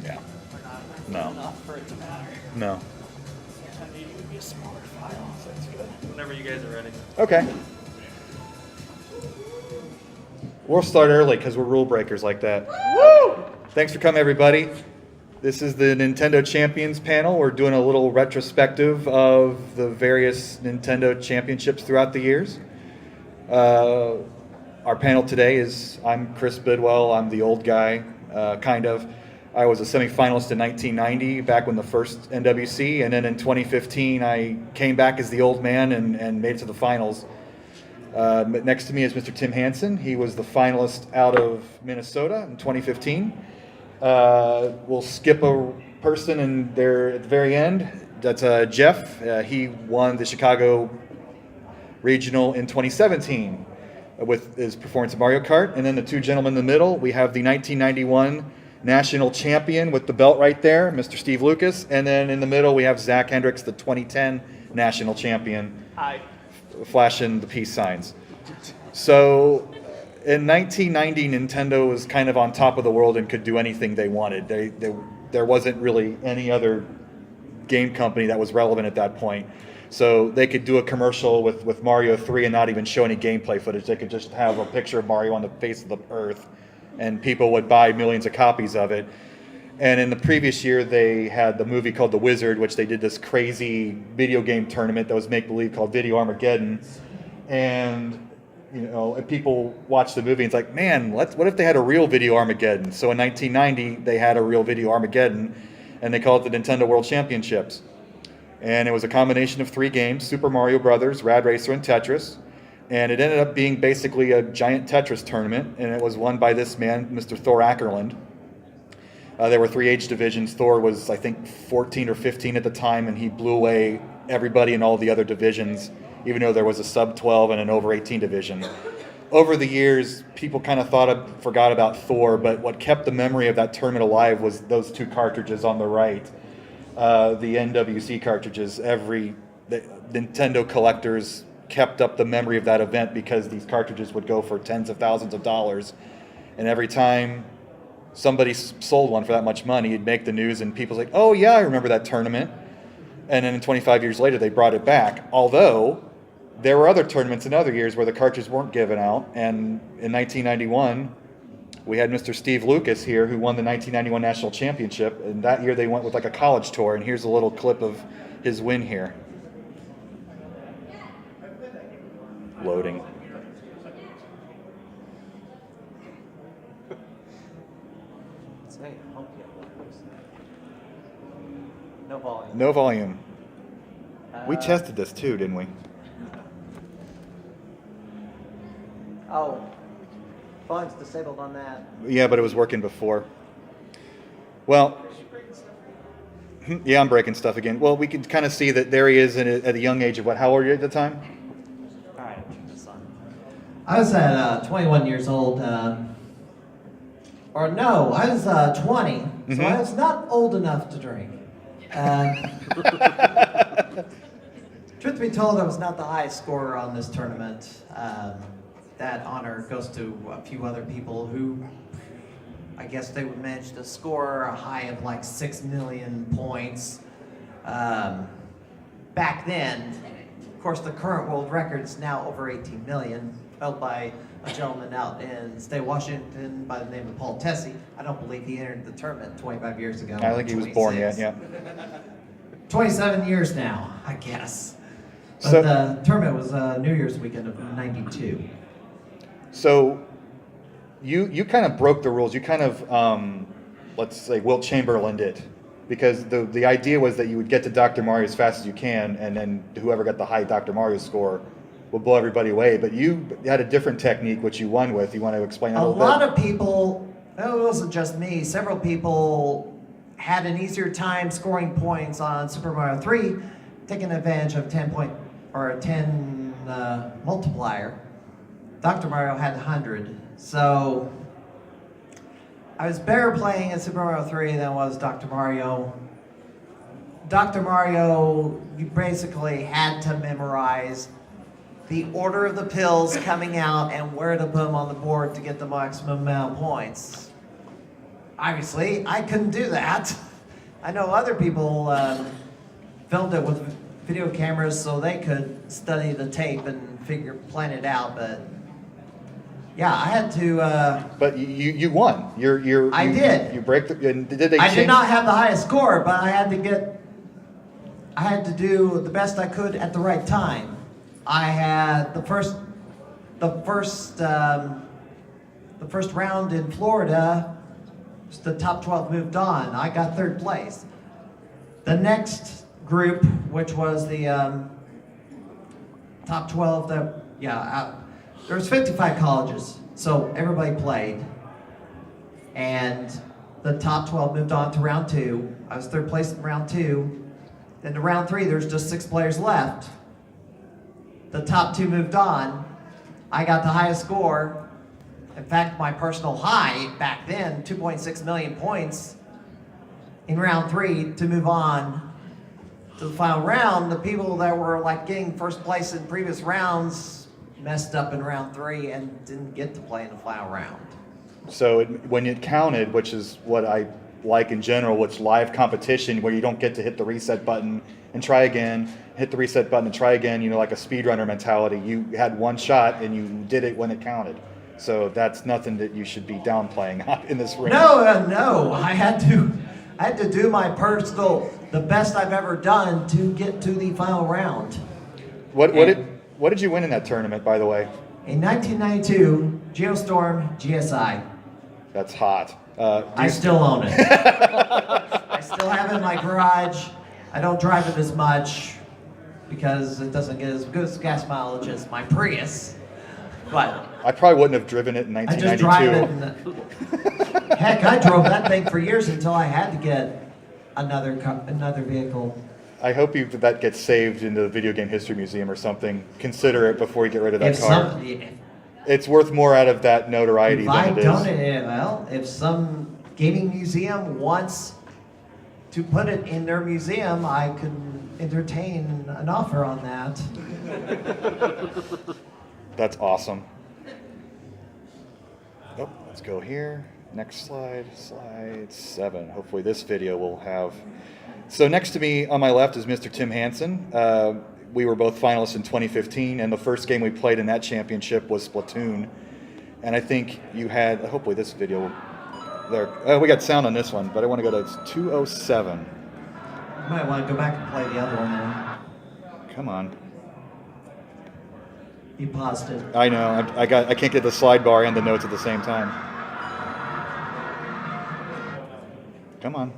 Yeah. No. Enough for it to matter. No. Yeah, maybe it would be a smaller file, so that's good. Whenever you guys are ready. Okay. We'll start early because we're rule breakers like that. Woo! Thanks for coming, everybody. This is the Nintendo Champions panel. We're doing a little retrospective of the various Nintendo championships throughout the years. Our panel today is, I'm Chris Bidwell. I'm the old guy, kind of. I was a semifinalist in 1990, back when the first NWC, and then in 2015, I came back as the old man and made it to the finals. Next to me is Mr. Tim Hanson. He was the finalist out of Minnesota in 2015. We'll skip a person in there at the very end. That's Jeff. He won the Chicago Regional in 2017 with his performance of Mario Kart. And then the two gentlemen in the middle, we have the 1991 national champion with the belt right there, Mr. Steve Lucas. And then in the middle, we have Zach Hendrix, the 2010 national champion. Hi. Flashing the peace signs. So in 1990, Nintendo was kind of on top of the world and could do anything they wanted. There wasn't really any other game company that was relevant at that point. So they could do a commercial with Mario 3 and not even show any gameplay footage. They could just have a picture of Mario on the face of the earth, and people would buy millions of copies of it. And in the previous year, they had the movie called The Wizard, which they did this crazy video game tournament that was make-believe called Video Armageddon. And, you know, and people watched the movie and it's like, man, what if they had a real Video Armageddon? So in 1990, they had a real Video Armageddon, and they called it the Nintendo World Championships. And it was a combination of 3 games, Super Mario Brothers, Rad Racer, and Tetris. And it ended up being basically a giant Tetris tournament, and it was won by this man, Mr. Thor Ackerland. There were 3 age divisions. Thor was, I think, 14 or 15 at the time, and he blew away everybody in all the other divisions, even though there was a sub-12 and an over-18 division. Over the years, people kind of forgot about Thor, but what kept the memory of that tournament alive was those 2 cartridges on the right, the NWC cartridges. The Nintendo collectors kept up the memory of that event because these cartridges would go for tens of thousands of dollars, and every time somebody sold one for that much money, it'd make the news, and people's like, oh yeah, I remember that tournament. And then 25 years later, they brought it back. Although there were other tournaments in other years where the cartridges weren't given out. And in 1991, we had Mr. Steve Lucas here, who won the 1991 National Championship. And that year they went with like a college tour. And here's a little clip of his win here. Loading. No volume. No volume. We tested this too, didn't we? Oh, volume's disabled on that. Yeah, but it was working before. Well, yeah, I'm breaking stuff again. Well, we can kind of see that there he is at a young age of what? How old were you at the time? All right, turn this on. I was at 21 years old. Or no, I was 20, so I was not old enough to drink. Truth be told, I was not the highest scorer on this tournament. That honor goes to a few other people who, I guess they would manage to score a high of like 6 million points. Back then, of course, the current world record is now over 18 million, held by a gentleman out in state Washington by the name of Paul Tessie. I don't believe he entered the tournament 25 years ago. I think he was born yet, yeah. 27 years now, I guess. But So- the tournament was New Year's weekend of '92. So you kind of broke the rules. You kind of, let's say, Wilt Chamberlained it. Because the idea was that you would get to Dr. Mario as fast as you can, and then whoever got the high Dr. Mario score would blow everybody away. But you had a different technique, which you won with. You want to explain that a little bit? A lot of people, it wasn't just me, several people had an easier time scoring points on Super Mario 3, taking advantage of 10 multiplier. Dr. Mario had 100. So I was better playing at Super Mario 3 than was Dr. Mario. Dr. Mario, you basically had to memorize the order of the pills coming out and where to put them on the board to get the maximum amount of points. Obviously, I couldn't do that. I know other people filmed it with video cameras so they could study the tape and plan it out, but yeah, I had to. But you won. I did. You break the. And did they? I did not have the highest score, but I had to do the best I could at the right time. I had the first round in Florida. The top 12 moved on. I got 3rd place. The next group, which was the top 12, there was 55 colleges, so everybody played. And the top 12 moved on to round 2. I was 3rd place in round 2. Then to round 3, there's just 6 players left. The top 2 moved on. I got the highest score. In fact, my personal high back then, 2.6 million points in round 3 to move on to the final round. The people that were like getting 1st place in previous rounds messed up in round 3 and didn't get to play in the final round. So when it counted, which is what I like in general, which live competition where you don't get to hit the reset button and try again, hit the reset button and try again, like a speedrunner mentality. You had one shot and you did it when it counted. So that's nothing that you should be downplaying in this ring. No. I had to do my the best I've ever done to get to the final round. What did you win in that tournament, by the way? In 1992, Geostorm GSI. That's hot. I still own it. I still have it in my garage. I don't drive it as much because it doesn't get as good as gas mileage as my Prius. But I probably wouldn't have driven it in I just drive 1992. it. Heck, I drove that thing for years until I had to get another vehicle. I hope that gets saved in the Video Game History Museum or something. Consider it before you get rid of that car. It's worth more out of that notoriety than it is. If some gaming museum wants to put it in their museum, I can entertain an offer on that. That's awesome. Oh, let's go here. Next slide, slide 7. Hopefully this video will have. So next to me on my left is Mr. Tim Hanson. We were both finalists in 2015, and the first game we played in that championship was Splatoon. And I think you had, hopefully this video, there. We got sound on this one, but I want to go to 207. You might want to go back and play the other one then. Come on. You paused it. I know. I can't get the slide bar and the notes at the same time. Come on.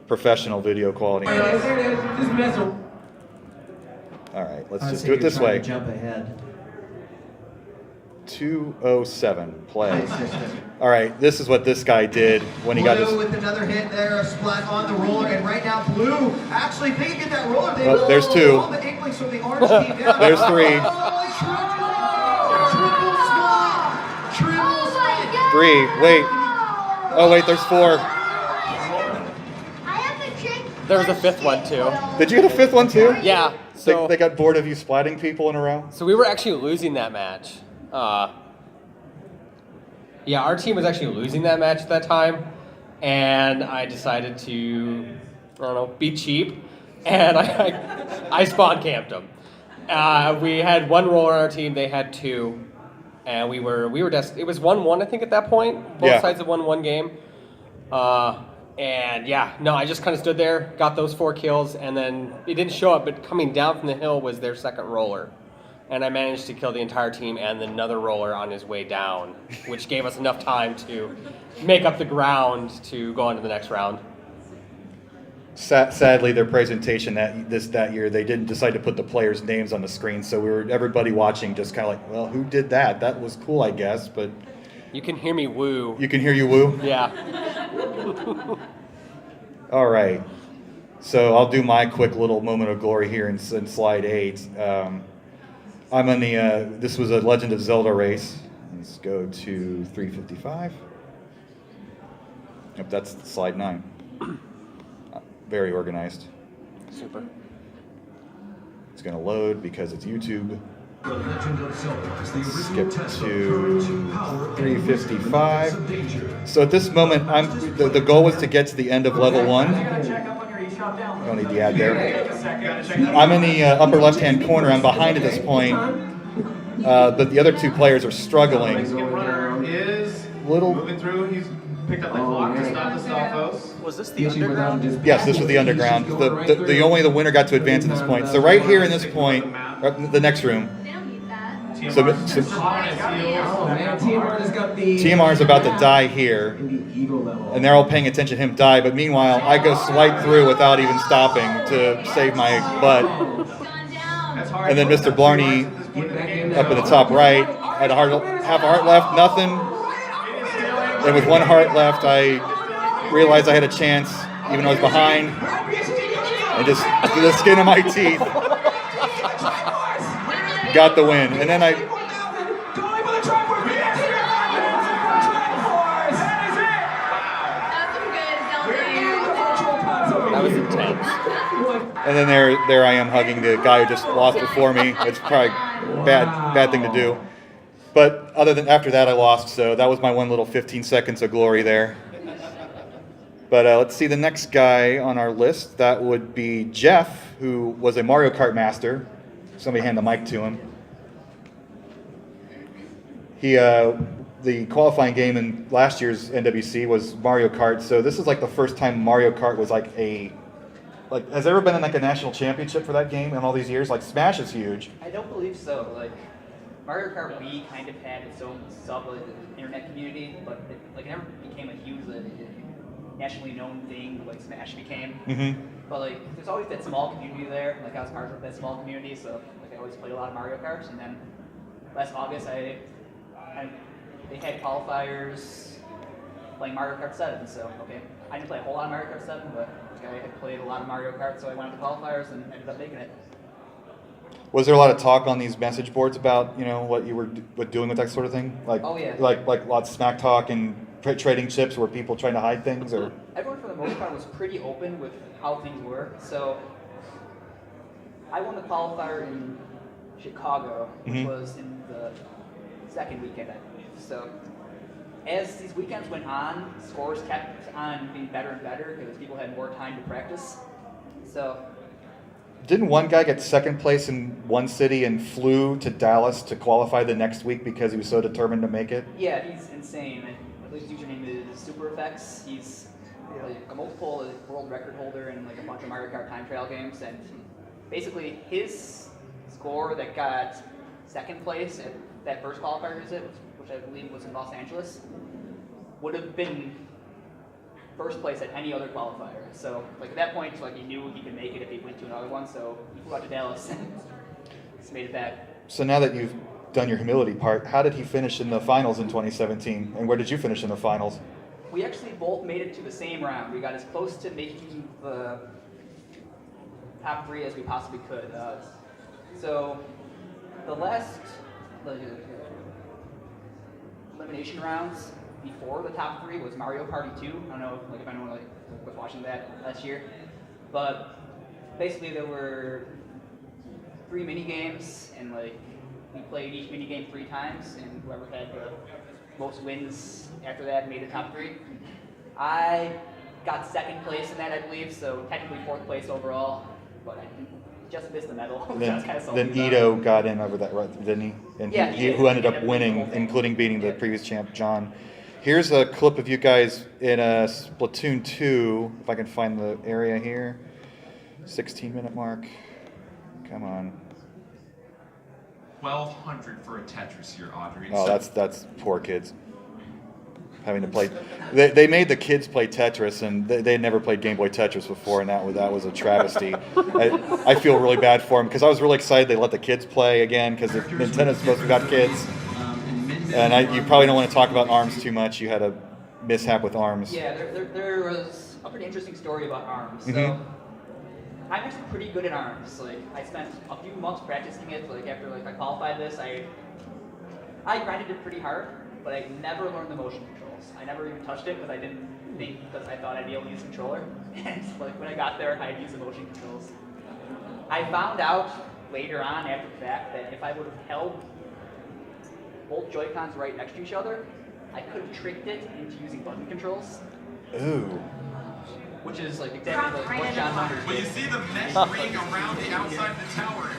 Professional video quality. All right, let's just do it this way. Jump ahead. 207. Play. All right, this is what this guy did when he got his. With another hit there, a splat on the roller, and right now Blue actually if they can get that roller. They Oh, there's 2. All the inklings from the orange team down. There's 3. Triple splat. 3. Wait. Oh wait, there's 4. There was a 5th one too. Did you get a 5th one too? Yeah. So They got bored of you splatting people in a row? So we were actually losing that match. Yeah, our team was actually losing that match at that time, and I decided to, be cheap, and I spawn camped them. We had 1 roller on our team; they had 2, and we were it was 1-1 I think at that point. Both sides had won 1 game. And yeah, no, I just kind of stood there, got those 4 kills, and then it didn't show up, but coming down from the hill was their second roller. And I managed to kill the entire team and another roller on his way down, which gave us enough time to make up the ground to go on to the next round. Sadly, their presentation that year, they didn't decide to put the players' names on the screen, so everybody watching just kind of like, well, who did that? That was cool, I guess, but... You can hear me woo. You can hear you woo? Yeah. All right. So I'll do my quick little moment of glory here in slide 8. I'm on the, this was a Legend of Zelda race. Let's go to 355. Yep, that's slide 9. Very organized. Super. It's going to load because it's YouTube. The legend of Zelda is the Skip original test of to courage, power, and 355. of danger. So at this moment, the goal was to get to the end of level 1. Don't need the ad there. I'm in the upper left-hand corner. I'm behind at this point, but the other 2 players are struggling. Mexican runner is Little. moving through. He's picked up the clock to stop the Stalfos. Was this the underground? Yes, this was the underground. The only the winner got to advance at this point. So right here in this point, the next room. They don't need that. TMR is about to die here, and they're all paying attention to him die. But meanwhile, I go swipe through without even stopping to save my butt. Gone down. And then Mr. Blarney up in the top right had half a heart left, nothing. And with 1 heart left, I realized I had a chance, even though I was behind, and just through the skin of my teeth, got the win. And then That was intense. And then there I am hugging the guy who just lost before me. It's probably bad thing to do. But after that, I lost. So that was my one little 15 seconds of glory there. But let's see the next guy on our list. That would be Jeff, who was a Mario Kart master. Somebody hand the mic to him. The qualifying game in last year's NWC was Mario Kart. So this is like the first time Mario Kart was like has there ever been like a national championship for that game in all these years? Like Smash is huge. I don't believe so. Like Mario Kart Wii kind of had its own internet community, but it never became a huge nationally known thing like Smash became. Mm-hmm. But like there's always that small community there. Like I was part of that small community, so like I always played a lot of Mario Kart. And then last August they had qualifiers playing Mario Kart 7. So I didn't play a whole lot of Mario Kart 7, but I had played a lot of Mario Kart, so I went to qualifiers and ended up making it. Was there a lot of talk on these message boards about what you were doing with that sort of thing? Like, oh yeah. Like lots of smack talk and trading chips, were people trying to hide things or? Everyone for the most part was pretty open with how things were. So I won the qualifier in Chicago, which was in the second weekend, I believe. So as these weekends went on, scores kept on being better and better because people had more time to practice. So didn't one guy get second place in one city and flew to Dallas to qualify the next week because he was so determined to make it? Yeah, he's insane. His username is SuperEffects. He's like a multiple world record holder in like a bunch of Mario Kart time trial games, and basically his score that got second place at that first qualifier visit, which I believe was in Los Angeles, would have been first place at any other qualifier. So like at that point, he knew he could make it if he went to another one. So he flew out to Dallas and just made it back. So now that you've done your humility part, how did he finish in the finals in 2017? And where did you finish in the finals? We actually both made it to the same round. We got as close to making the top 3 as we possibly could. So the last elimination rounds before the top 3 was Mario Party 2. I don't know if anyone was watching that last year, but basically there were 3 mini games, and we played each mini game 3 times, and whoever had the most wins after that made the top 3. I got second place in that, I believe, so technically 4th place overall, but I just missed the medal. Then Ito got in over that, right, didn't he? And yeah, who ended up winning, including beating the previous champ, John. Here's a clip of you guys in a Splatoon 2, if I can find the area here. 16-minute mark. Come on. 1,200 for a Tetris here, Audrey. Oh, that's poor kids. Having to play. They made the kids play Tetris, and they had never played Game Boy Tetris before, and that was a travesty. I feel really bad for them because I was really excited they let the kids play again because Nintendo's supposed to have got kids. And you probably don't want to talk about ARMS too much. You had a mishap with ARMS. Yeah, there was a pretty interesting story about ARMS. So I'm actually pretty good at ARMS. I spent a few months practicing it. After I qualified this, I grinded it pretty hard, but I never learned the motion controls. I never even touched it because I thought I'd be able to use a controller. And when I got there, I'd use the motion controls. I found out later on after the fact that if I would have held both Joy-Cons right next to each other, I could have tricked it into using button controls, Ooh. which is like exactly like what John Numbers When you did. see the mesh ring around the outside of the tower,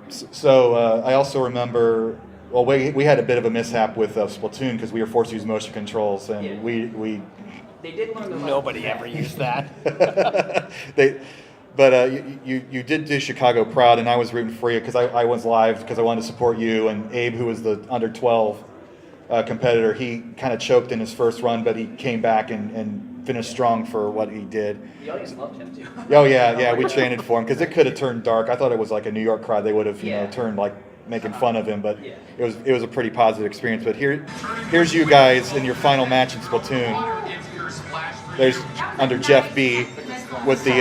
if you So I also remember, well, we had a bit of a mishap with Splatoon because we were forced to use motion controls, and Yeah. we They did learn the lesson Nobody from ever that. used that. but you did do Chicago proud, and I was rooting for you because I was live because I wanted to support you, and Abe, who was the under 12 competitor, he kind of choked in his first run, but he came back and finished strong for what he did. The audience loved him too. Oh yeah, we chanted for him because it could have turned dark. I thought it was like a New York crowd; they would have Yeah. turned like making fun of him, but Yeah. it was a pretty positive experience. But here's you guys in your final match in Splatoon. into your splash screen, There's under Jeff B with the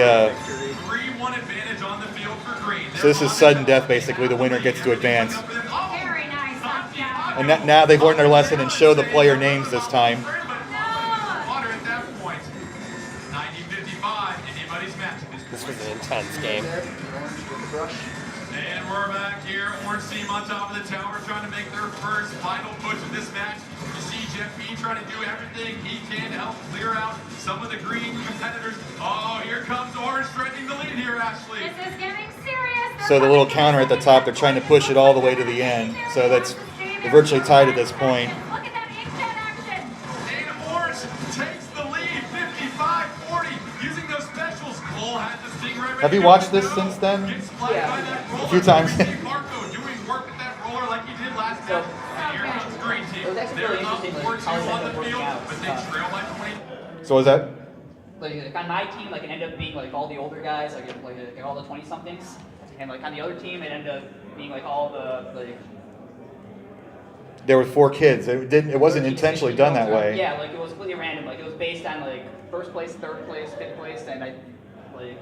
3-1 advantage on the field for green. so this is sudden death basically. The winner gets to advance, Very nice, Saskia. and now they've learned their lesson and show the player names this time. Water at that point. 90-55, anybody's match. This was an intense game. And we're back here. Orange team on top of the tower trying to make their first final push of this match. You see Jeff B trying to do everything he can to help clear out some of the green competitors. Oh, here comes Orange threatening the lead here, Ashley. This is getting serious. So the little counter at the top, they're trying to push it all the way to the end. So they're virtually tied at this point. Look at that inkjet action. And Orange takes the lead, 55-40, using those specials. Cole had the Stingray ready Have you to watched go. this since then? Gets flanked by that roller. A few times. We see Marco doing work with that roller like he did last So- time. And here comes green team. It was actually They're really up interesting, 4-2 like, how it on ended the up field, working out. but they trail by 20. So was that? Like on my team, like it ended up being like all the older guys, like all the 20 somethings, and like on the other team, it ended up being like all the like. There were 4 kids. It wasn't intentionally done that way. Yeah, like it was completely random. Like it was based on like first place, third place, fifth place, and I like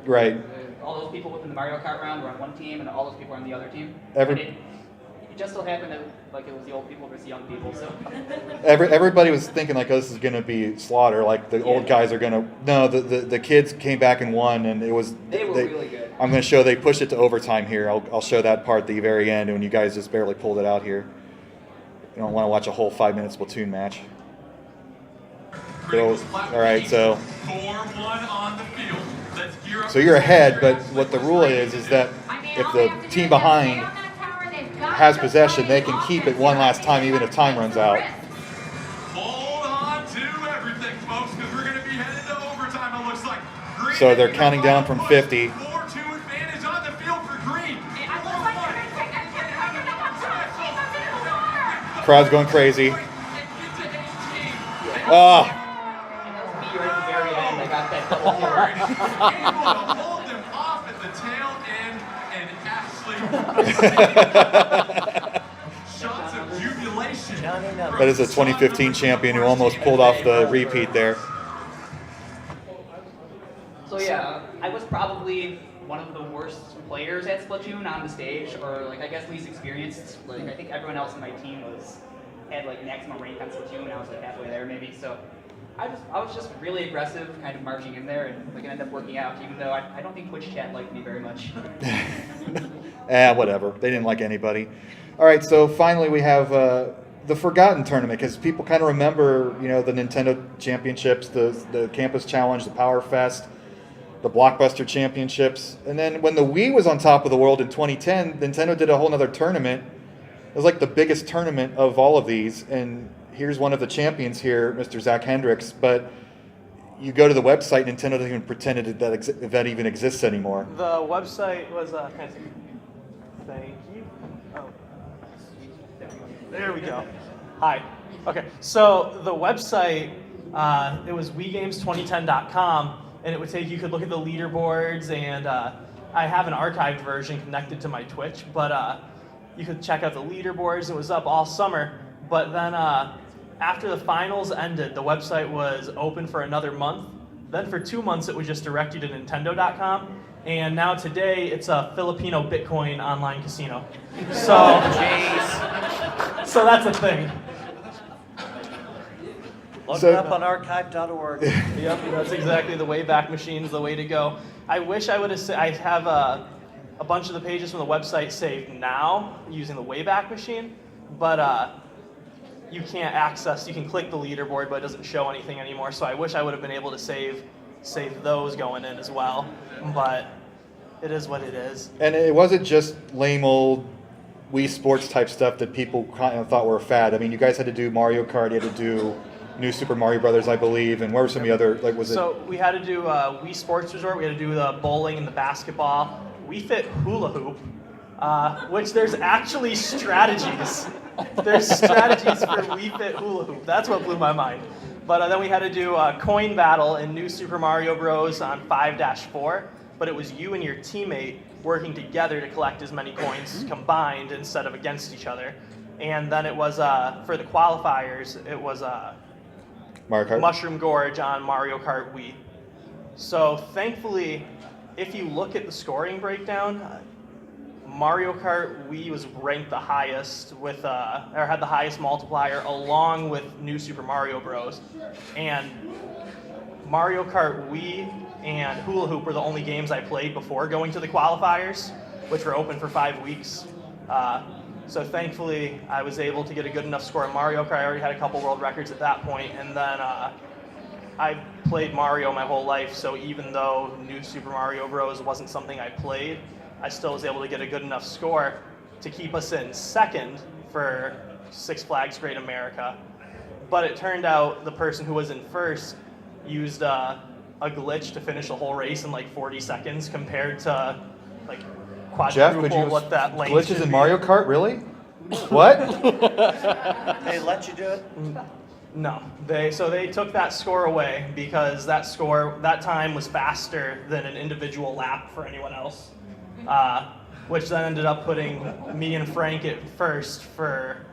Right. all those people within the Mario Kart round were on one team, and all those people were on the other team. Every- And it just so happened that like it was the old people versus the young people. So Everybody was thinking like, oh, this is going to be slaughter. Like the old guys are going to. No, the kids came back and won, and it was. they were really good. I'm going to show they pushed it to overtime here. I'll show that part at the very end when you guys just barely pulled it out here. You don't want to watch a whole 5-minute Splatoon match. Critical All splat right, so 4-1 on the field. Let's gear up. so you're ahead, but what the rule is that if the team behind has possession, they can keep it one last time, even if time runs out. Hold on to everything, folks, because we're going to be headed to overtime, it looks like. Green So they're making counting a down final from push. 50. 4-2 advantage on the field for green. Crowd's going crazy. Oh, And that was me right at the very end. I got that double kill. Able to hold them off at the tail end, and Ashley. Shots of jubilation. that is a 2015 champion who almost pulled off the repeat there. So yeah, I was probably one of the worst players at Splatoon on the stage, or like I guess least experienced. Like I think everyone else in my team had like maximum rank on Splatoon. I was like halfway there maybe. So I was just really aggressive, kind of marching in there, and like it ended up working out. Even though I don't think Twitch chat liked me very much. Whatever. They didn't like anybody. All right, so finally we have the Forgotten Tournament, because people kind of remember, the Nintendo Championships, the Campus Challenge, the Power Fest, the Blockbuster Championships. And then when the Wii was on top of the world in 2010, Nintendo did a whole other tournament. It was like the biggest tournament of all of these. And here's one of the champions here, Mr. Zach Hendrix. But you go to the website, Nintendo doesn't even pretend that even exists anymore. The website was thank you. Oh, there we go. Hi. Okay, so the website it was WiiGames2010.com, and it would take you could look at the leaderboards, and I have an archived version connected to my Twitch, but you could check out the leaderboards. It was up all summer, but then after the finals ended, the website was open for another month. Then for 2 months, it would just direct you to Nintendo.com. And now today, it's a Filipino Bitcoin online casino. So, so that's a thing. Look it up on archive.org. Yep, that's exactly the Wayback Machine's the way to go. I wish I would have. I have a a bunch of the pages from the website saved now using the Wayback Machine, but you can't access. You can click the leaderboard, but it doesn't show anything anymore. So I wish I would have been able to save those going in as well, but it is what it is. And it wasn't just lame old Wii Sports type stuff that people kind of thought were a fad. I mean, you guys had to do Mario Kart, you had to do New Super Mario Brothers, I believe, and what were some of the other, like, was it? So we had to do Wii Sports Resort, we had to do the bowling and the basketball. Wii Fit Hula Hoop, which there's actually strategies. There's strategies for Wii Fit Hula Hoop. That's what blew my mind. But then we had to do a coin battle in New Super Mario Bros. On 5-4, but it was you and your teammate working together to collect as many coins combined instead of against each other. And then it was, for the qualifiers, it was Mario Kart? Mushroom Gorge on Mario Kart Wii. So thankfully, if you look at the scoring breakdown, Mario Kart Wii was ranked the highest with, or had the highest multiplier along with New Super Mario Bros. And Mario Kart Wii and Hula Hoop were the only games I played before going to the qualifiers, which were open for 5 weeks. So thankfully, I was able to get a good enough score in Mario Kart. I already had a couple world records at that point, and then I played Mario my whole life, so even though New Super Mario Bros. Wasn't something I played, I still was able to get a good enough score to keep us in second for Six Flags Great America. But it turned out the person who was in first used a glitch to finish the whole race in like 40 seconds compared to like Jeff, quadruple could you what that lane glitches should in be. Mario Kart, really? What? They let you do it? No, they took that score away because that time was faster than an individual lap for anyone else, which then ended up putting me and Frank at first for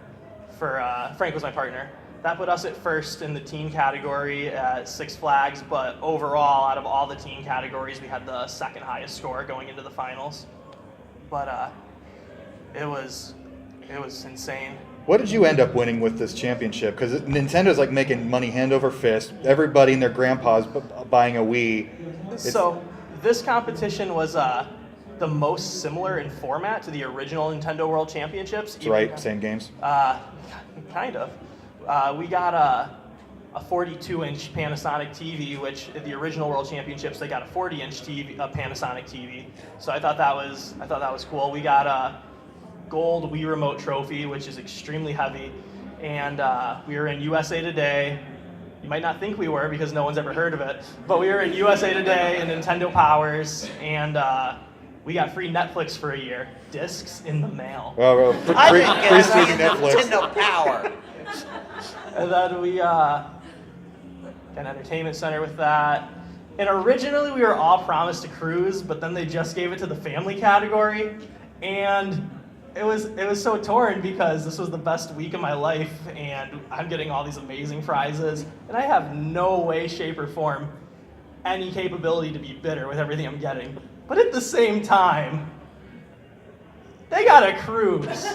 Frank was my partner. That put us at first in the teen category at Six Flags, but overall, out of all the teen categories, we had the second highest score going into the finals. But it was insane. What did you end up winning with this championship? Because Nintendo's like making money hand over fist. Everybody and their grandpa's buying a Wii. So this competition was the most similar in format to the original Nintendo World Championships. That's right, same games. Kind of. We got a 42-inch Panasonic TV, which at the original World Championships they got a 40-inch TV, a Panasonic TV. So I thought that was cool. We got a gold Wii Remote trophy, which is extremely heavy, and we were in USA Today. You might not think we were because no one's ever heard of it, but we were in USA Today and Nintendo Powers, and we got free Netflix for a year. Discs in the mail. Oh, I didn't get free it. Netflix. Nintendo Power. And then we got an entertainment center with that. And originally we were all promised a cruise, but then they just gave it to the family category. And it was so torn because this was the best week of my life and I'm getting all these amazing prizes. And I have no way, shape, or form any capability to be bitter with everything I'm getting. But at the same time, they got a cruise.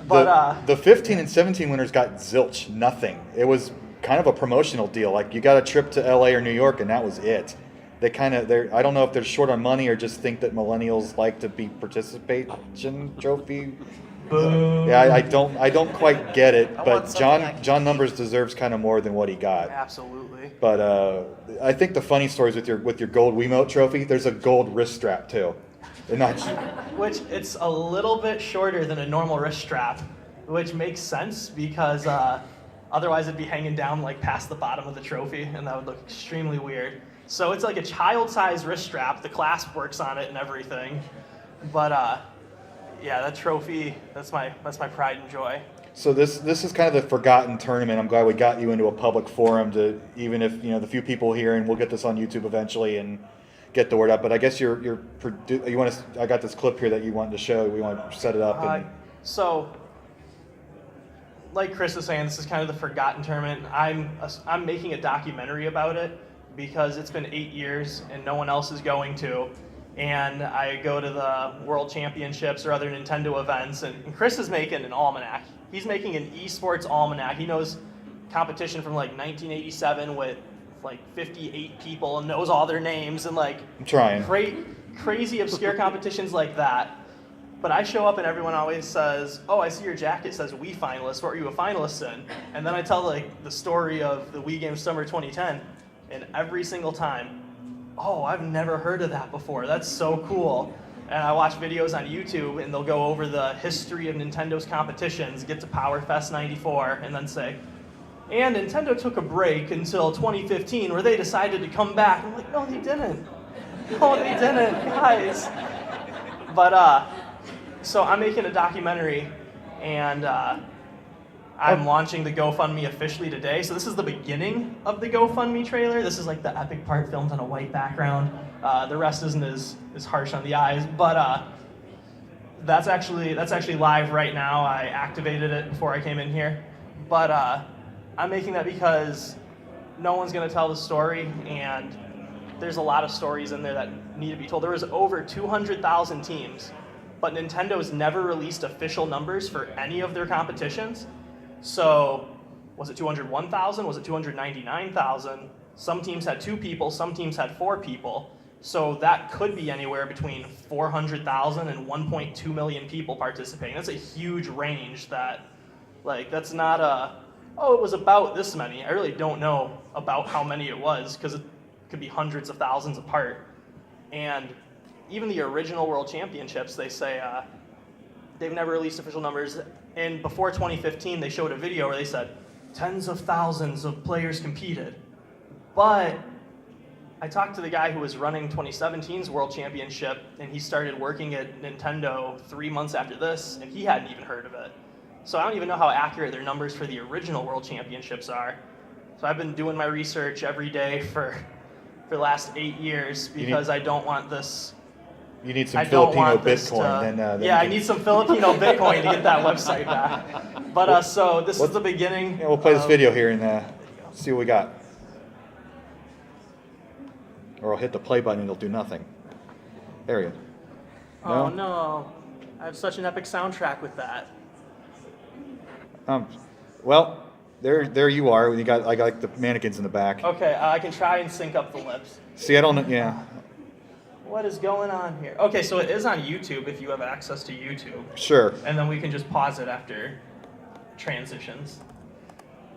But the 15 and 17 winners got zilch, nothing. It was kind of a promotional deal. Like you got a trip to LA or New York and that was it. I don't know if they're short on money or just think that millennials like to be participation trophy. Boom. Yeah, I don't quite get it, I want but something I can John Numbers deserves kind of more than what he got. Absolutely. But I think the funny stories with your gold Wiimote trophy, there's a gold wrist strap too. And not Which it's a little bit shorter than a normal wrist strap, which makes sense because otherwise it'd be hanging down like past the bottom of the trophy and that would look extremely weird. So it's like a child-sized wrist strap. The clasp works on it and everything. But yeah, that trophy, that's my pride and joy. So this is kind of the forgotten tournament. I'm glad we got you into a public forum to, even if the few people here, and we'll get this on YouTube eventually and get the word out. But I guess you want to. I got this clip here that you wanted to show. We want to set it up. So, like Chris is saying, this is kind of the forgotten tournament. I'm making a documentary about it because it's been 8 years and no one else is going to. And I go to the World Championships or other Nintendo events, and Chris is making an almanac. He's making an esports almanac. He knows competition from like 1987 with like 58 people and knows all their names and like I'm trying. crazy obscure competitions like that. But I show up and everyone always says, "Oh, I see your jacket says Wii finalist. What were you a finalist in?" And then I tell like the story of the Wii Games Summer 2010, and every single time, "Oh, I've never heard of that before. That's so cool." And I watch videos on YouTube, and they'll go over the history of Nintendo's competitions, get to Power Fest '94, and then say, "And Nintendo took a break until 2015, where they decided to come back." I'm like, "No, they didn't. No, they didn't, guys." But so I'm making a documentary, and I'm launching the GoFundMe officially today. So this is the beginning of the GoFundMe trailer. This is like the epic part filmed on a white background. The rest isn't as harsh on the eyes, but that's actually live right now. I activated it before I came in here, but I'm making that because no one's gonna tell the story, and there's a lot of stories in there that need to be told. There was over 200,000 teams, but Nintendo's never released official numbers for any of their competitions. So was it 201,000? Was it 299,000? Some teams had 2 people, some teams had 4 people. So that could be anywhere between 400,000 and 1.2 million people participating. That's a huge range that, like, that's not it was about this many. I really don't know about how many it was, because it could be hundreds of thousands apart. And even the original World Championships, they say they've never released official numbers. And before 2015, they showed a video where they said tens of thousands of players competed. But I talked to the guy who was running 2017's World Championship, and he started working at Nintendo 3 months after this, and he hadn't even heard of it. So I don't even know how accurate their numbers for the original World Championships are. So I've been doing my research every day for the last 8 years, because I don't want this. You need some Filipino Bitcoin. Then I need some Filipino Bitcoin to get that website back. But so this is the beginning. Yeah, we'll play this video here and see what we got. Or I'll hit the play button and it'll do nothing. There we go. Oh no, I have such an epic soundtrack with that. Well, there you are. You got like the mannequins in the back. Okay, I can try and sync up the lips. See, I don't know. Yeah. What is going on here? Okay, so it is on YouTube if you have access to YouTube. Sure. And then we can just pause it after transitions.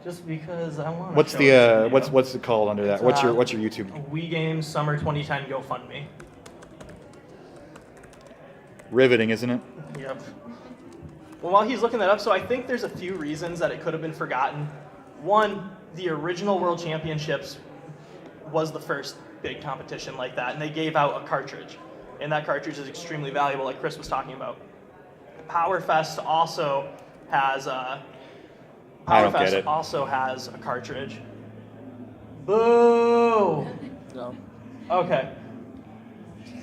Just because I want to. What's what's it called under that? What's your YouTube? Wii Games Summer 2010 GoFundMe. Riveting, isn't it? Yep. Well, while he's looking that up, so I think there's a few reasons that it could have been forgotten. One, the original World Championships was the first big competition like that, and they gave out a cartridge, and that cartridge is extremely valuable, like Chris was talking about. Power Fest also has a cartridge. Boo! No. Okay.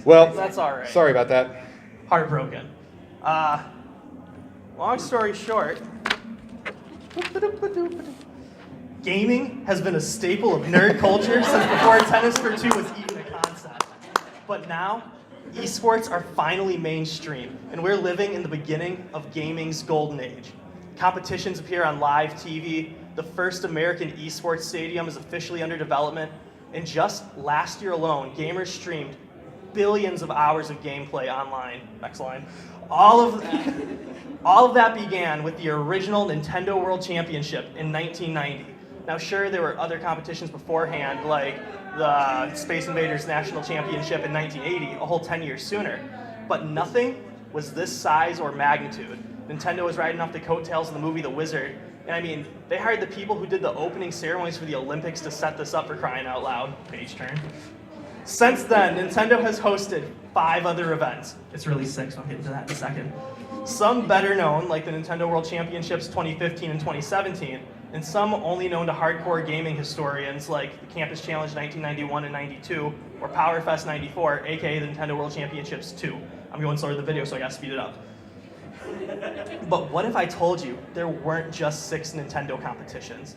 Well, that's all right. Sorry about that. Heartbroken. Long story short, gaming has been a staple of nerd culture since before Tennis for Two was even a concept. But now, esports are finally mainstream, and we're living in the beginning of gaming's golden age. Competitions appear on live TV, the first American esports stadium is officially under development, and just last year alone, gamers streamed billions of hours of gameplay online. Next line. All of that began with the original Nintendo World Championship in 1990. Now, sure, there were other competitions beforehand, like the Space Invaders National Championship in 1980, a whole 10 years sooner. But nothing was this size or magnitude. Nintendo was riding off the coattails of the movie The Wizard. And I mean, they hired the people who did the opening ceremonies for the Olympics to set this up, for crying out loud. Page turn. Since then, Nintendo has hosted 5 other events. It's really 6, I'll get into that in a second. Some better known, like the Nintendo World Championships 2015 and 2017, and some only known to hardcore gaming historians like the Campus Challenge 1991 and 92, or Power Fest 94, aka the Nintendo World Championships 2. I'm going slower in the video, so I gotta speed it up. But what if I told you there weren't just 6 Nintendo competitions?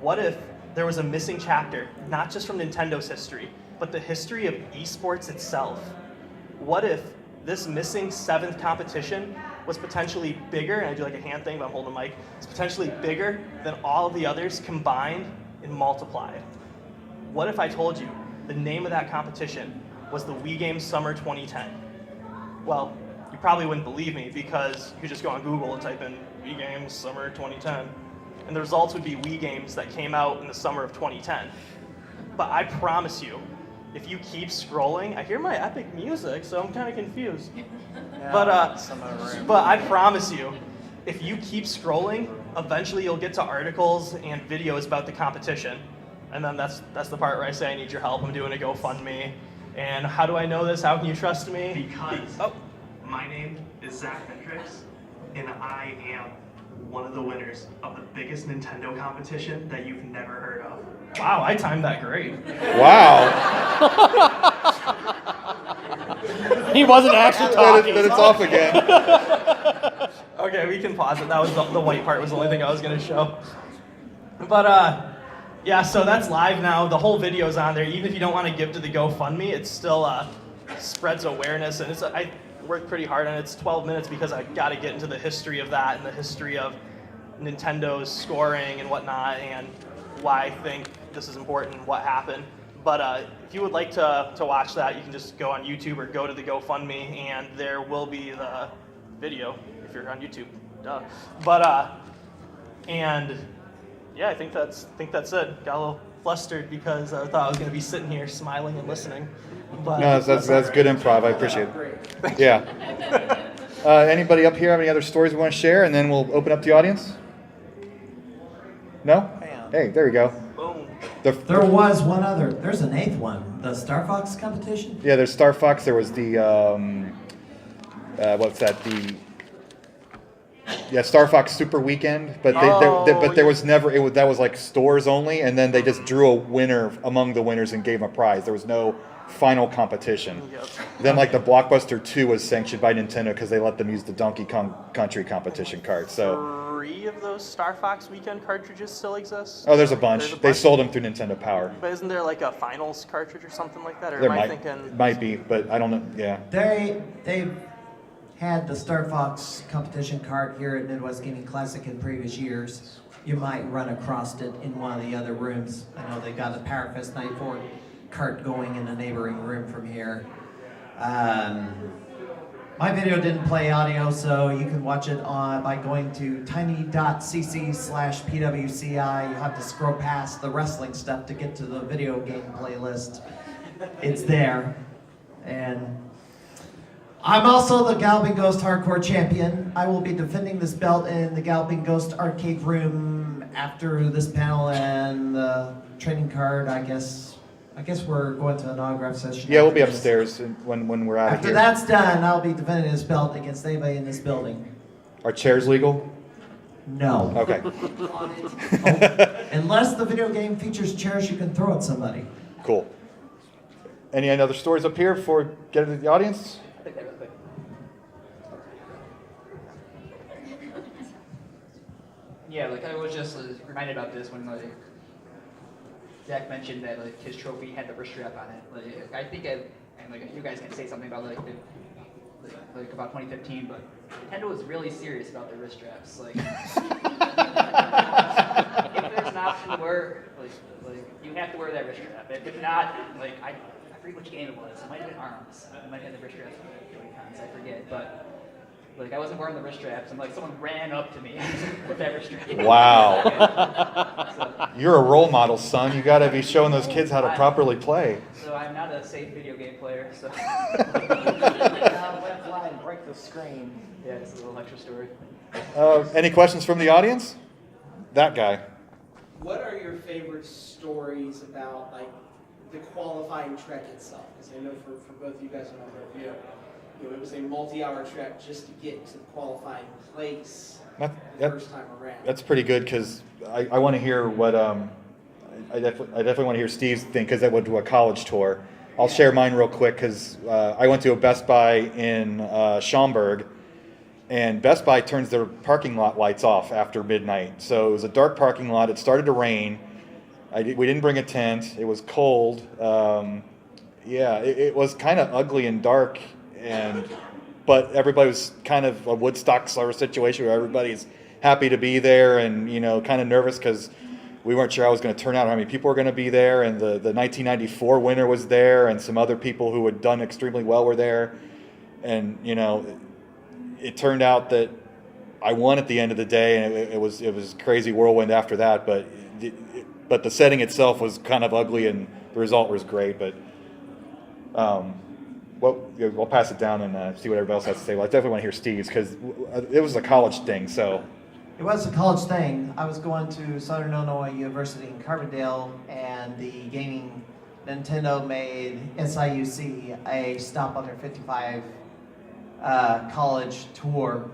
What if there was a missing chapter, not just from Nintendo's history, but the history of esports itself? What if this missing 7th competition was potentially bigger, and I do like a hand thing, but I'm holding the mic, it's potentially bigger than all of the others combined and multiplied? What if I told you the name of that competition was the Wii Games Summer 2010. Well, you probably wouldn't believe me because you could just go on Google and type in Wii Games Summer 2010, and the results would be Wii games that came out in the summer of 2010. But I promise you, if you keep scrolling, I hear my epic music, so I'm kind of confused. But I promise you, if you keep scrolling, eventually you'll get to articles and videos about the competition. And then that's the part where I say I need your help. I'm doing a GoFundMe. And how do I know this? How can you trust me? Because my name is Hendrix, and I am one of the winners of the biggest Nintendo competition that you've never heard of. Wow, I timed that great. Wow. He wasn't actually talking. Then it's off again. Okay, we can pause it. That was the white part was the only thing I was going to show. But yeah, so that's live now. The whole video's on there. Even if you don't want to give to the GoFundMe, it still spreads awareness, and I worked pretty hard on it. It's 12 minutes because I got to get into the history of that and the history of Nintendo's scoring and whatnot, and why I think this is important, what happened. But if you would like to watch that, you can just go on YouTube or go to the GoFundMe, and there will be the video if you're on YouTube. Duh. But and yeah, I think that's it. Got a little flustered because I thought I was going to be sitting here smiling and listening. But No, that's good improv. I appreciate it. Yeah. Anybody up here have any other stories we want to share, and then we'll open up the audience? No? Hey, there you go. Boom. There was one other. There's an eighth one. The Star Fox competition? Yeah, there's Star Fox. There was the, what's that? Star Fox Super Weekend. But there was never, that was like stores only, and then they just drew a winner among the winners and gave them a prize. There was no final competition. Yep. Then like the Blockbuster 2 was sanctioned by Nintendo because they let them use the Donkey Kong Country competition card. So 3 of those Star Fox Weekend cartridges still exist? oh, there's a bunch. They sold them through Nintendo Power. But isn't there like a finals cartridge or something like that? Or There am I thinking? might be, but I don't know. Yeah. They've had the Star Fox competition card here at Midwest Gaming Classic in previous years. You might run across it in one of the other rooms. I know they got a Power Fest Night 4 cart going in a neighboring room from here. My video didn't play audio, so you can watch it by going to tiny.cc/pwci. You have to scroll past the wrestling stuff to get to the video game playlist. It's there. And I'm also the Galloping Ghost Hardcore Champion. I will be defending this belt in the Galloping Ghost Arcade Room after this panel and the trading card, I guess we're going to an autograph session. Yeah, we'll be upstairs when we're out of After here. that's done, I'll be defending this belt against anybody in this building. Are chairs legal? No. Okay. Unless the video game features chairs you can throw at somebody. Cool. Any other stories up here before we get into the audience? I'll take that real quick. Yeah, like I was just reminded about this when like Zach mentioned that like his trophy had the wrist strap on it. Like I think and like you guys can say something about like about 2015, but Nintendo was really serious about their wrist straps. Like if there's an option to wear like you have to wear that wrist strap. If not, like I forget which game it was. It might have been Arms. It might have had the wrist straps for the Joy-Cons. I forget, but. Like I wasn't wearing the wrist straps, and like someone ran up to me with that wrist strap. Wow. So, You're a role model, son. You got to be showing those kids how to properly play. so I'm not a safe video game player. So Let fly and break the screen. yeah, it's a little extra story. Any questions from the audience? That guy. What are your favorite stories about like the qualifying trek itself? Because I know for both you guys and all of you, it was a multi-hour trek just to get to the qualifying place the first time around. That's pretty good because I want to hear what I definitely want to hear Steve's thing because that went to a college tour. I'll share mine real quick because I went to a Best Buy in Schaumburg, and Best Buy turns their parking lot lights off after midnight. So it was a dark parking lot. It started to rain. We didn't bring a tent. It was cold. It was kind of ugly and dark. But everybody was kind of a Woodstock sort of situation where everybody's happy to be there and kind of nervous because we weren't sure how it was going to turn out, how many people were going to be there, and the 1994 winner was there, and some other people who had done extremely well were there. And, you know, it turned out that I won at the end of the day, and it was crazy whirlwind after that, but the setting itself was kind of ugly, and the result was great. But I'll pass it down and see what everybody else has to say. Well, I definitely want to hear Steve's, because it was a college thing, so... It was a college thing. I was going to Southern Illinois University in Carbondale, and the gaming Nintendo made SIUC a stop on their 55 college tour.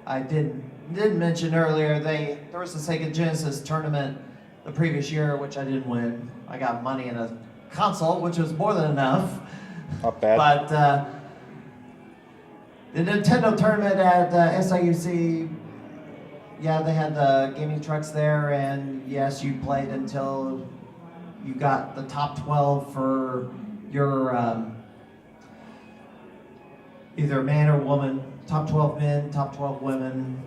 I did mention earlier there was a Sega Genesis tournament the previous year, which I didn't win. I got money in a console, which was more than enough. Not bad. But the Nintendo tournament at SIUC, yeah, they had the gaming trucks there, and yes, you played until you got the top 12 for your either man or woman. Top 12 men, top 12 women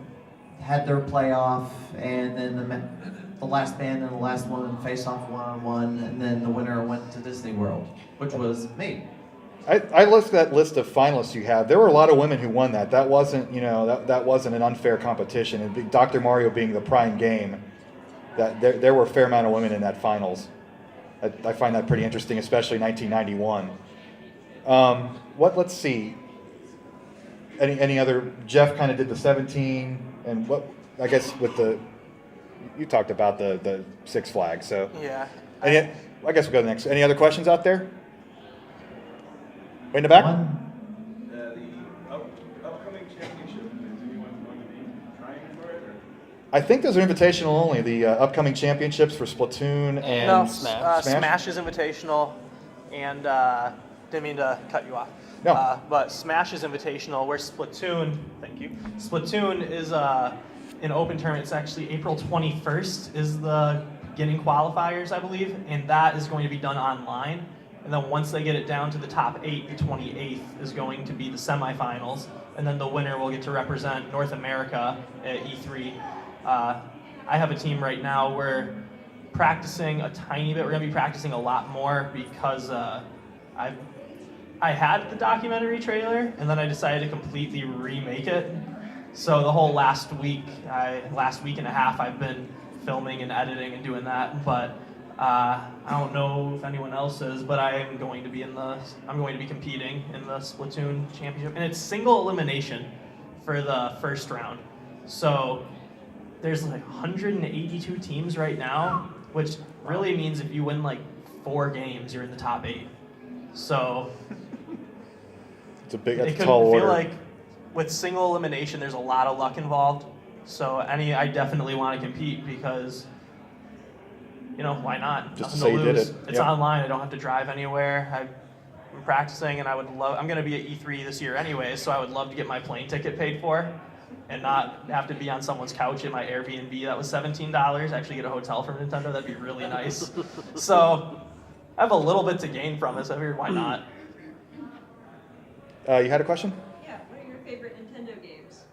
had their playoff, and then the last man and the last woman face off one-on-one, and then the winner went to Disney World, which was me. I looked at that list of finalists you had. There were a lot of women who won that. That wasn't, that wasn't an unfair competition. And Dr. Mario being the prime game, that there were a fair amount of women in that finals. I find that pretty interesting, especially 1991. Let's see. Any other? Jeff kind of did the 17, and I guess you talked about the Six Flags. So Yeah. I guess we'll go to the next. Any other questions out there? Way in the back? The upcoming championship, is anyone going to be trying for it? Or? I think those are invitational only. The upcoming championships for Splatoon and No, Smash. Smash is invitational, and didn't mean to cut you off. No. But Smash is invitational, where Splatoon, thank you. Splatoon is an open tournament. It's actually April 21st is the beginning qualifiers, I believe, and that is going to be done online. And then once they get it down to the top 8, the 28th is going to be the semifinals, and then the winner will get to represent North America at E3. I have a team right now. We're practicing a tiny bit. We're going to be practicing a lot more because I had the documentary trailer, and then I decided to completely remake it. So the whole last week and a half, I've been filming and editing and doing that. But I don't know if anyone else is, but I'm going to be competing in the Splatoon championship, and it's single elimination for the first round. So there's like 182 teams right now, which really means if you win like 4 games, you're in the top 8. So It's a tall order. I feel like with single elimination, there's a lot of luck involved. So I definitely want to compete because, why not? Just to Nothing say you did lose. it. It's Yep. online. I don't have to drive anywhere. I'm practicing, and I'm going to be at E3 this year anyway, so I would love to get my plane ticket paid for and not have to be on someone's couch in my Airbnb. That was $17. Actually get a hotel from Nintendo. That'd be really nice. So I have a little bit to gain from this. I figured, why not? You had a question? Yeah, what are your favorite Nintendo games?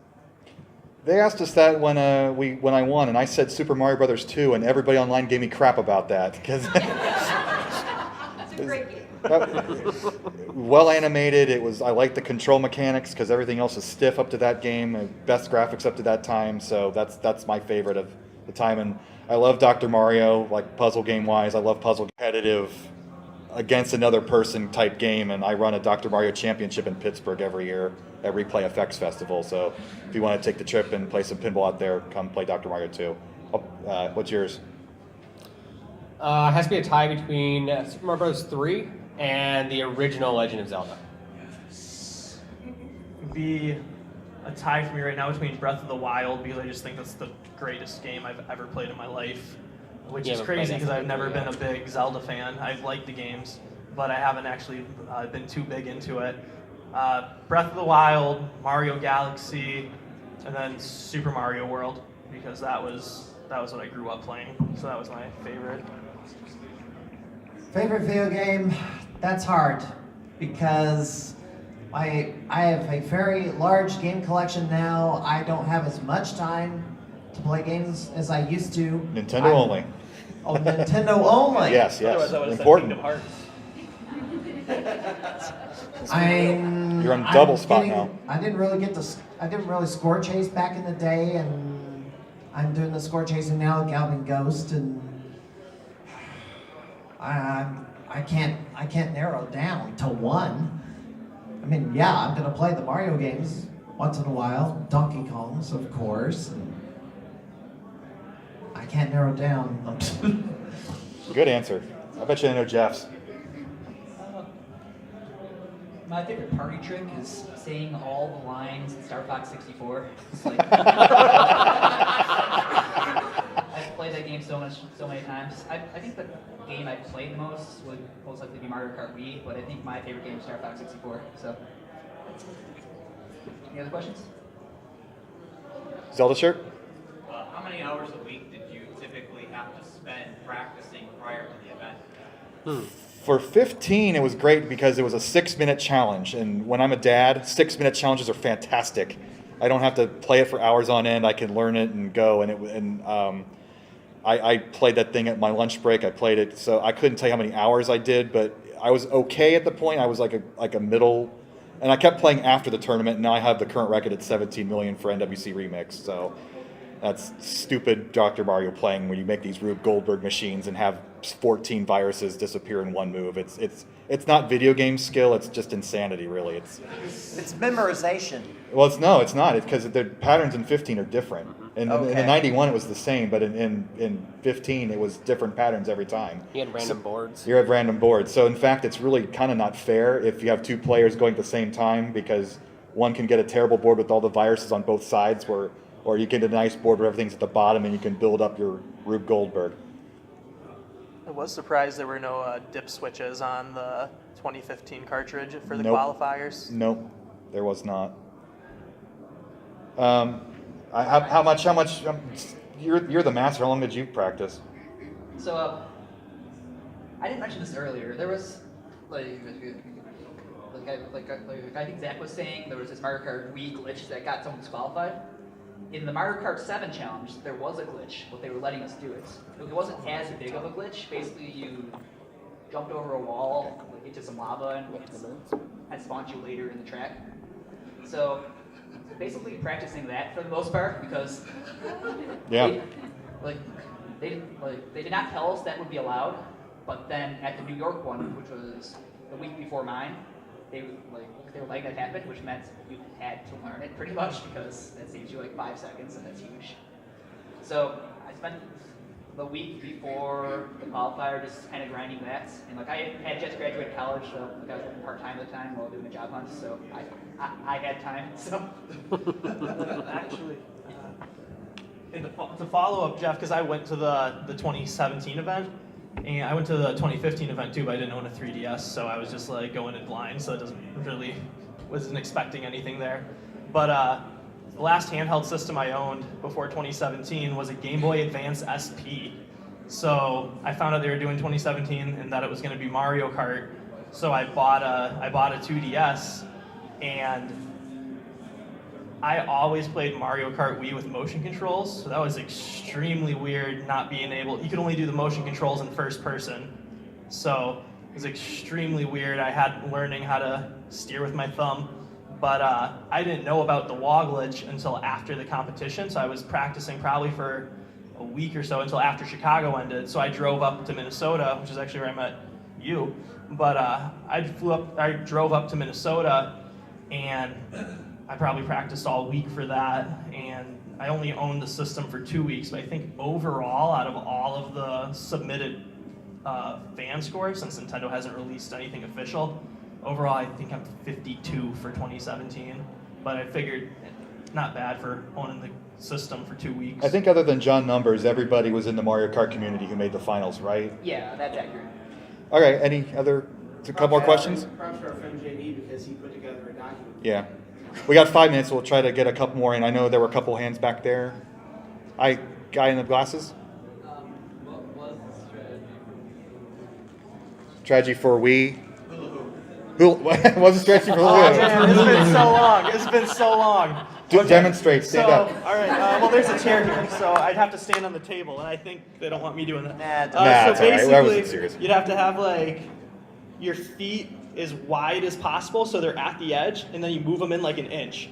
They asked us that when I won, and I said Super Mario Brothers 2, and everybody online gave me crap about that because It's a great game. well animated. I like the control mechanics because everything else is stiff up to that game. Best graphics up to that time, so that's my favorite of the time. And I love Dr. Mario, like puzzle game wise. I love puzzle competitive against another person type game, and I run a Dr. Mario Championship in Pittsburgh every year at Replay Effects Festival. So if you want to take the trip and play some pinball out there, come play Dr. Mario 2. What's yours? It has to be a tie between Super Mario Bros. 3 and the original Legend of Zelda. Be a tie for me right now between Breath of the Wild, because I just think that's the greatest game I've ever played in my life, which is crazy because I've never been a big Zelda fan. I've liked the games, but I haven't actually been too big into it. Breath of the Wild, Mario Galaxy, and then Super Mario World, because that was what I grew up playing, so that was my favorite. Favorite video game? That's hard because I have a very large game collection now. I don't have as much time to play games as I used to. Nintendo only. Oh, Nintendo only. Yes, Otherwise, I would yes. have said Important. Kingdom Hearts. You're on double spot now. I didn't really score chase back in the day, and I'm doing the score chasing now with Galvin Ghost, and I can't narrow down to one. I mean, yeah, I'm gonna play the Mario games once in a while, Donkey Kongs, of course. And I can't narrow down. Good answer. I bet you I know Jeff's. My favorite party trick is saying all the lines in Star Fox 64. It's like, I've played that game so many times. I think the game I've played the most would most likely be Mario Kart Wii, but I think my favorite game is Star Fox 64. So, any other questions? Zelda shirt? How many hours a week did you typically have to spend practicing prior to the event? For 15, it was great because it was a 6-minute challenge. And when I'm a dad, 6-minute challenges are fantastic. I don't have to play it for hours on end. I can learn it and go. I played that thing at my lunch break. I played it, so I couldn't tell you how many hours I did, but I was okay at the point. I was like a middle, and I kept playing after the tournament. And now I have the current record at 17 million for NWC Remix. So that's stupid Dr. Mario playing when you make these Rube Goldberg machines and have 14 viruses disappear in one move. It's not video game skill. It's just insanity, really. It's memorization. Well, it's not. It's because the patterns in 15 are different. In the 91, it was the same, but in 15, it was different patterns every time. You had random boards. You have random boards. So, in fact, it's really kind of not fair if you have two players going at the same time, because one can get a terrible board with all the viruses on both sides, or you get a nice board where everything's at the bottom and you can build up your Rube Goldberg. I was surprised there were no dip switches on the 2015 cartridge for the Nope. qualifiers. Nope, there was not. How much? You're the master. How long did you practice? So, I didn't mention this earlier. There was, like I think Zach was saying, there was this Mario Kart Wii glitch that got someone disqualified. In the Mario Kart 7 challenge, there was a glitch, but they were letting us do it. It wasn't as big of a glitch. Basically, you jumped over a wall into some lava, and it spawned you later in the track. So, basically practicing that for the most part, because Yeah. they did not tell us that would be allowed, but then at the New York one, which was the week before mine, they were letting that happen, which meant you had to learn it pretty much, because that saves you like 5 seconds, and that's huge. So I spent the week before the qualifier just kind of grinding that, and I had just graduated college, so I was working part-time at the time while doing a job hunt, so I had time. So Actually, to follow up, Jeff, because I went to the 2017 event, and I went to the 2015 event too, but I didn't own a 3DS, so I was just going in blind, so it wasn't expecting anything there. But the last handheld system I owned before 2017 was a Game Boy Advance SP. So I found out they were doing 2017 and that it was going to be Mario Kart. So I bought a 2DS, and I always played Mario Kart Wii with motion controls. So that was extremely weird, not being able. You could only do the motion controls in first person. So it was extremely weird. I had learning how to steer with my thumb. But I didn't know about the wall glitch until after the competition, so I was practicing probably for a week or so until after Chicago ended. So I drove up to Minnesota, which is actually where I met you. But I drove up to Minnesota, and I probably practiced all week for that. And I only owned the system for 2 weeks, but I think overall, out of all of the submitted fan scores, since Nintendo hasn't released anything official, overall, I think I'm 52 for 2017, but I figured not bad for owning the system for 2 weeks. I think other than John Numbers, everybody was in the Mario Kart community who made the finals, right? yeah, that's accurate. All right, any other, a couple more questions? Props to our friend JD because he put together a document. Yeah. We got 5 minutes, so we'll try to get a couple more in. I know there were a couple hands back there. Guy in the glasses? What was the Strategy for Wii? Who was the strategy for Oh Hulu? man, it's been so long. It's been so long. Demonstrate. Stand up. All right. Well, there's a chair here, so I'd have to stand on the table, and I think they don't want me doing that. Nah, Nah, so it's all right. That wasn't basically, serious. you'd have to have like your feet as wide as possible, so they're at the edge, and then you move them in like an inch.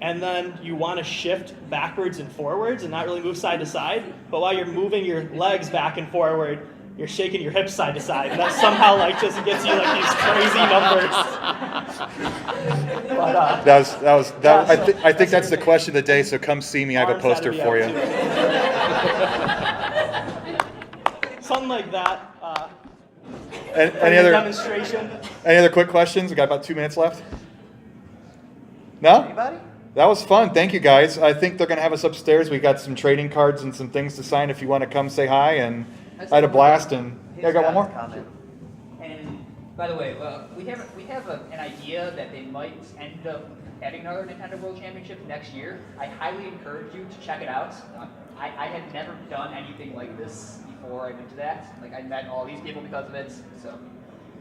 And then you want to shift backwards and forwards and not really move side to side. But while you're moving your legs back and forward, you're shaking your hips side to side. And that somehow like just gets you like these crazy numbers. But, I think that's the question of the day. So come see me. I have a arms had to poster be for up, you. too. Something like that. Any other demonstration? Any other quick questions? We got about 2 minutes left. No? Anybody? That was fun. Thank you, guys. I think they're going to have us upstairs. We got some trading cards and some things to sign if you want to come say hi. And I had a blast. And yeah, I got one more. Comment. And by the way, we have an idea that they might end up having another Nintendo World Championship next year. I highly encourage you to check it out. I had never done anything like this before I went to that. Like I met all these people because of it. So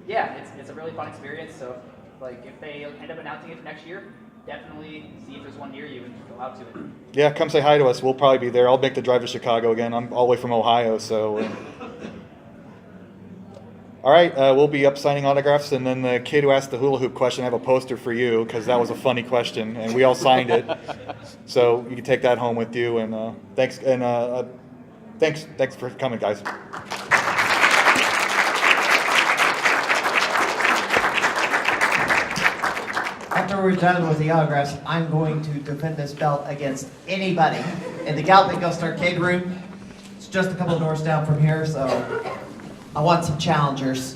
yeah, it's a really fun experience. So like if they end up announcing it next year, definitely see if there's one near you and go out to it. Yeah, come say hi to us. We'll probably be there. I'll make the drive to Chicago again. I'm all the way from Ohio, so. All right, we'll be up signing autographs, and then the kid who asked the hula hoop question, I have a poster for you because that was a funny question, and we all signed it. So you can take that home with you. And thanks for coming, guys. After we're done with the autographs, I'm going to defend this belt against anybody in the Galloping Ghost Arcade Room. It's just a couple of doors down from here, so I want some challengers.